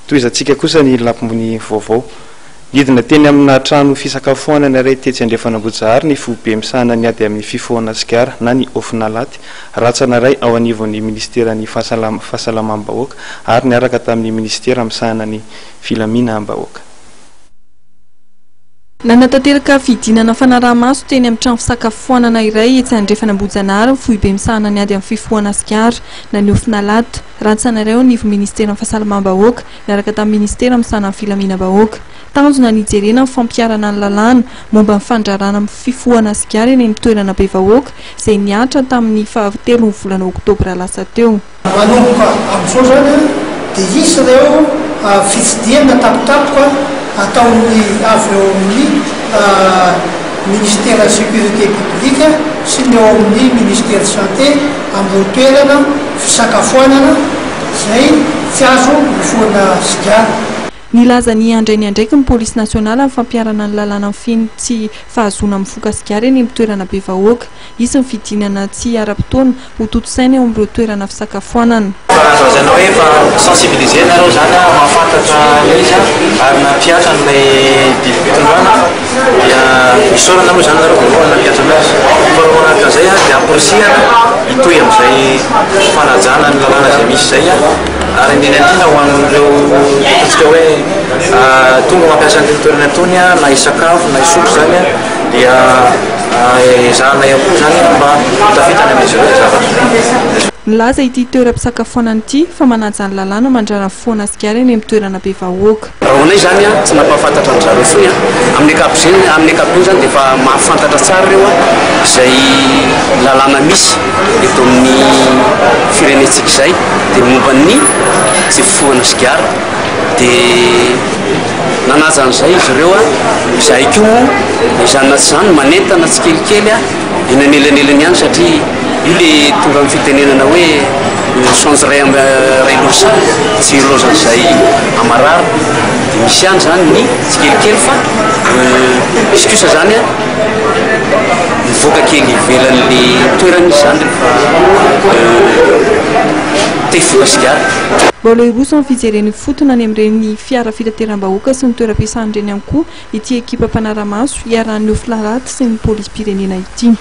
toizantsika kosa ny lampony vaovao idina teny amina trano fisakafoanana iray tetsy Andriafanambohijahary ny fobe misahana ny ady amin'ny fifohana sigara na ny ofinalaty ratsana iray ao anivon'ny ministerany fahasalamam-bahoaka ary niaraka tamin'ny ministera misahana ny filaminam-bahoaka. Nanatanteraka fidinana fanaraha-maso teny amin'ny trano fisakafoanana iray etsy Andriafanambohijahary foibe misahana ny ady amin'ny fifohana sigara na ny ofinalaty ratsana iray ao anivon'ny ministera fahasalamam-bahoaka niaraka tamin'ny ministera misahana ny filaminam-bahoaka. Tanjona nijerena amin'ny fampiarana ny lalàna momba ny fandrarana amin'ny fifohana sigara eny amin'ny toerana be vahoaka izay niatra tamin'ny 3 volana oktobra lasa teo. Manomboka amin'izao zany dia isy ireo fitsidiana tapotapoka ataon'ny avy eo amin'ny ministera sécurité publique sy ny eo amin'ny ministère santé ambony toerana fisakafoanana izay tsy azo mifohana sigara. Nilaza ny andrainy andraiky ny polisy nasionala amin'ny fampiarana ny lalàna amin'ny finy tsy fahazona mifoka sigara eny amin'ny toerana be vahoaka. Izy ny fidinana tsy ara-potoana ho toto-saina eo amin'ireo toerana fisakafoanana. Zana hoe sensibiliser nareo zany mahafantatra izy ary nampiatra n'ilay biby tondrana dia misaorana moa zany nareo voalohany nampiatra anazy fa raha manaraka an'izay dia aporisihana hitohy amin'izay fanajana ny lalàna izay misy izay ary indrindra ho an'ireo ataontsika hoe tonga mampiasa ny toerana tony na isakafo na isotro zany dia ezahana ihany koa zany mba tafitany amin'izy ireo zavatra. Nilaza ity toeram-pisakafoanana ity fa manaja ny lalàna mandrarana fifohana sigara eny amin'ny toerana be vahoaka. Raha honay zany tsy nampahafantatra ny zareo foy amin'ny ankapobeny zany dia efa mahafantatra tsara ireo izay lalàna misy eto amin'ny firenentsika izay dia momba ny tsy fifohana sigara dia nanaja an'izay izy ireo izahay koa izany na tsy izany manentana tsy kelikely eny anelanelany ihany satria io le tonga amin'ny fitenenana hoe change ray losa tsy lozan'izay amarary dia misy ihany zany ny tsy kelikely fa misy kosa zany mivoaka kely ivelan'le toerana izy zany te hifoka sigara. Mbola irosony fijereny fotona any amin'ireny fiara fitateram-bahoaka sy ny toeram-piasan'ireny ihany koa ity ekipa mpanara-maso iarahan'ny ofinalaty sy ny polisy pirenena ity.